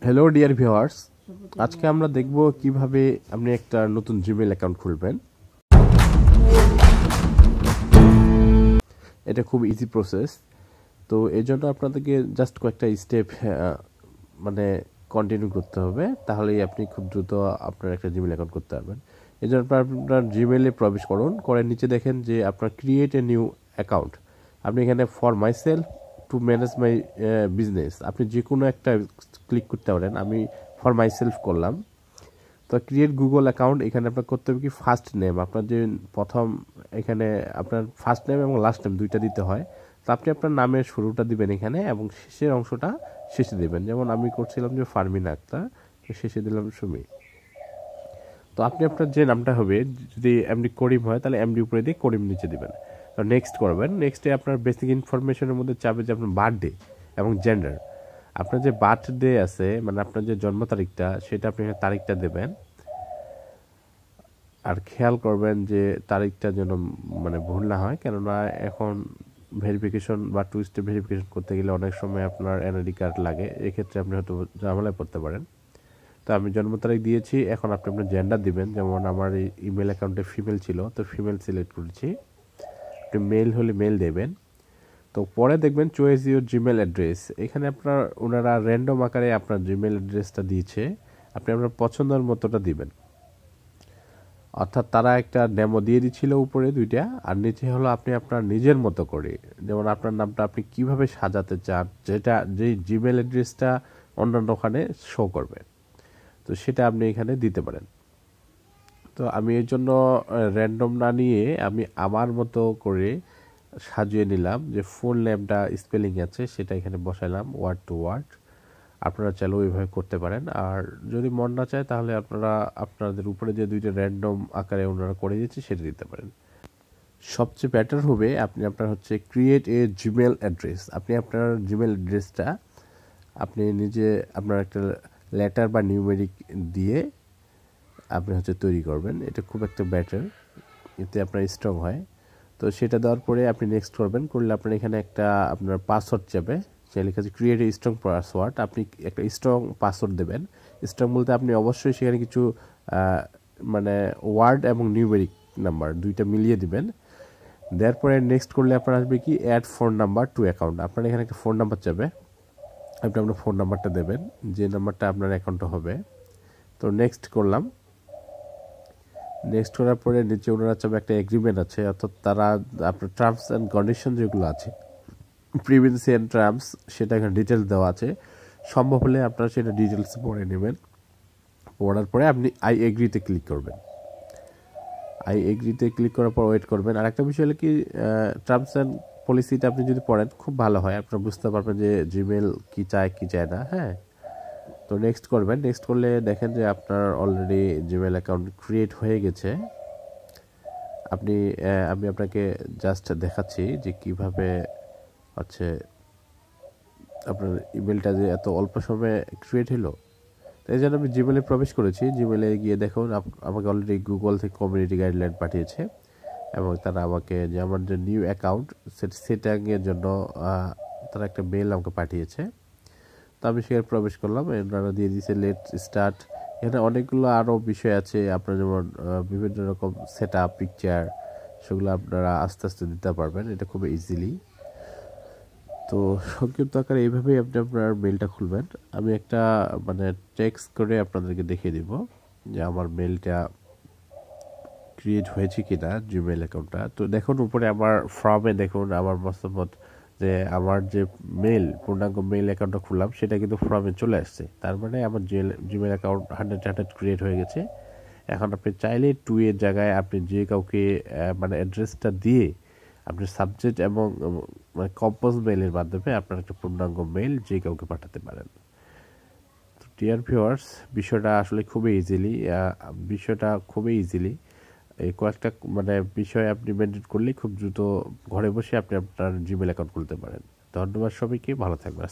Hello dear viewers, আজকে আমরা দেখব কিভাবে আপনি একটা নতুন জিমেইল অ্যাকাউন্ট খুলবেন। এটা খুব ইজি প্রসেস। তো এই জন্য আপনাদেরকে জাস্ট কয়েকটা স্টেপ মানে কন্টিনিউ করতে হবে, তাহলেই আপনি খুব দ্রুত আপনার একটা জিমেইল অ্যাকাউন্ট করতে পারবেন। এই জন্য আপনার জিমেইলে প্রবেশ করুন, করে নিচে দেখেন যে আপনার ক্রিয়েট এ নিউ অ্যাকাউন্ট। আপনি এখানে for my self to manage my business আপনি যে কোনো একটা ক্লিক করতে পারেন। আমি ফর মাই সেলফ করলাম। তো ক্রিয়েট গুগল অ্যাকাউন্ট, এখানে আপনার করতে হবে কি ফার্স্ট নেম, আপনার যে প্রথম এখানে আপনার ফার্স্ট নেম এবং লাস্ট নেম দুইটা দিতে হয়। তো আপনি আপনার নামের শুরুটা দিবেন এখানে এবং শেষের অংশটা শেষে দিবেন। যেমন আমি করছিলাম যে ফারমিন আক্তার, শেষে দিলাম সুমি। তো আপনি আপনার যে নামটা হবে, যদি এমডি করিম হয় তাহলে এমডি উপরে দিয়ে করিম নিচে দিবেন। তো নেক্সট করবেন। নেক্সটে আপনার বেসিক ইনফরমেশনের মধ্যে চাবে যে আপনার বার্থডে এবং জেন্ডার। আপনার যে বার্থডে আছে মানে আপনার যে জন্ম তারিখটা, সেটা আপনি তারিখটা দেবেন। আর খেয়াল করবেন যে তারিখটা যেন মানে ভুল না হয়, কেননা এখন ভেরিফিকেশন বা টু স্টেপ ভেরিফিকেশন করতে গেলে অনেক সময় আপনার এনআইডি কার্ড লাগে, এক্ষেত্রে আপনি হয়তো ঝামেলায় পড়তে পারেন। তো আমি জন্ম তারিখ দিয়েছি, এখন আপনি আপনার জেন্ডার দিবেন। যেমন আমার এই ইমেল অ্যাকাউন্টে ফিমেল ছিল, তো ফিমেল সিলেক্ট করেছি। আপনি মেল হলে মেল দেবেন। তো পরে দেখবেন চয়েস ইউর জিমেল অ্যাড্রেস, এখানে আপনার ওনারা র্যান্ডম আকারে আপনার জিমেল অ্যাড্রেসটা দিয়েছে, আপনি আপনার পছন্দের মতোটা দিবেন। অর্থাৎ তারা একটা ডেমো দিয়ে দিচ্ছিল উপরে দুইটা, আর নিচে হলো আপনি আপনার নিজের মতো করে, যেমন আপনার নামটা আপনি কিভাবে সাজাতে চান, যেটা যেই জিমেল অ্যাড্রেসটা অন্যান্য ওখানে শো করবে, তো সেটা আপনি এখানে দিতে পারেন। তো আমি এর জন্য র্যান্ডম না নিয়ে আমি আমার মতো করে সাজিয়ে নিলাম, যে ফুল নেমটা স্পেলিং আছে সেটা এখানে বসাইলাম ওয়ার্ড টু ওয়ার্ড। আপনারা চাইলে ওইভাবে করতে পারেন, আর যদি মন না চায় তাহলে আপনারা আপনাদের উপরে যে দুইটা র্যান্ডম আকারে ওনারা করে দিচ্ছে সেটা দিতে পারেন। সবচেয়ে বেটার হবে আপনি আপনার হচ্ছে ক্রিয়েট এ জিমেল অ্যাড্রেস। আপনি আপনার জিমেল অ্যাড্রেসটা আপনি নিজে আপনার একটা লেটার বা নিউমেরিক দিয়ে আপনি হচ্ছে তৈরি করবেন, এটা খুব একটা বেটার, এতে আপনার স্ট্রং হয়। তো সেটা দেওয়ার পরে আপনি নেক্সট করবেন, করলে আপনার এখানে একটা আপনার পাসওয়ার্ড যাবে, সে লেখা আছে ক্রিয়েট এ স্ট্রং পাসওয়ার্ড। আপনি একটা স্ট্রং পাসওয়ার্ড দেবেন। স্ট্রং বলতে আপনি অবশ্যই সেখানে কিছু মানে ওয়ার্ড এবং নিউমেরিক নাম্বার দুইটা মিলিয়ে দিবেন। দেওয়ার পরে নেক্সট করলে আপনার আসবে কি add phone number to account. আপনার এখানে একটা ফোন নাম্বার যাবে, আপনি আপনার ফোন নাম্বারটা দেবেন, যে নাম্বারটা আপনার অ্যাকাউন্টে হবে। তো নেক্সট করলাম। নেক্সট করার পরে নিচে ওনারা চাবে একটা এগ্রিমেন্ট আছে, অর্থাৎ তারা আপনার টার্মস অ্যান্ড কন্ডিশন যেগুলো আছে, প্রিভিলেন্সি অ্যান্ড টার্মস, সেটা এখানে ডিটেলস দেওয়া আছে। সম্ভব হলে আপনারা সেটা ডিটেলস পড়ে নেবেন। পড়ার পরে আপনি আই এগ্রিতে ক্লিক করবেন। আই এগ্রিতে ক্লিক করার পর ওয়েট করবেন। আর একটা বিষয় হলো কি, টার্মস অ্যান্ড পলিসিটা আপনি যদি পড়েন খুব ভালো হয়, আপনারা বুঝতে পারবেন যে জিমেল কি চায় কি চায় না। হ্যাঁ, তো নেক্সট করবেন। নেক্সট করলে দেখেন যে আপনার অলরেডি জিমেল অ্যাকাউন্ট ক্রিয়েট হয়ে গেছে। আমি আপনাকে জাস্ট দেখাচ্ছি যে কিভাবে হচ্ছে আপনার ইমেলটা যে এত অল্প সময়ে ক্রিয়েট হলো। তো এই জন্য আমি জিমেলে প্রবেশ করেছি। জিমেলে গিয়ে দেখুন আমাকে অলরেডি গুগল থেকে কমিউনিটি গাইডলাইন পাঠিয়েছে, এবং তারা আমাকে যে আমার যে নিউ অ্যাকাউন্ট সেটিংয়ের জন্য তারা একটা মেল আমাকে পাঠিয়েছে। তো আমি সেখানে প্রবেশ করলাম, ওনারা দিয়ে দিয়েছে লেট স্টার্ট। এখানে অনেকগুলো আরও বিষয় আছে, আপনার যেমন বিভিন্ন রকম সেট আপ পিকচার, সেগুলো আপনারা আস্তে আস্তে দিতে পারবেন, এটা খুব ইজিলি। তো সংক্ষিপ্ত আকারে এইভাবেই আপনি আপনার মেলটা খুলবেন। আমি একটা মানে টেক্সট করে আপনাদেরকে দেখিয়ে দিব যে আমার মেলটা ক্রিয়েট হয়েছে কিনা, জিমেল অ্যাকাউন্টটা। তো দেখুন উপরে আমার ফর্মে দেখুন আমার মতামত, যে আমার যে মেল পূর্ণাঙ্গ মেল অ্যাকাউন্টটা খুললাম সেটা কিন্তু ফর্মে চলে আসছে, তার মানে আমার জিমেল অ্যাকাউন্ট 100 ক্রিয়েট হয়ে গেছে। এখন আপনি চাইলে টু এর জায়গায় আপনি যে কাউকে মানে অ্যাড্রেসটা দিয়ে আপনি সাবজেক্ট এবং মানে কম্পোজ মেইলের মাধ্যমে আপনার একটা পূর্ণাঙ্গ মেইল যে কাউকে পাঠাতে পারেন। তো ডিয়ার ভিউয়ার্স, বিষয়টা খুবই ইজিলি এই কয়েকটা মানে বিষয় আপনি মেনটেন করলেই খুব দ্রুত ঘরে বসে আপনি আপনার জিমেল অ্যাকাউন্ট খুলতে পারেন। ধন্যবাদ সবাইকে, ভালো থাকবেন।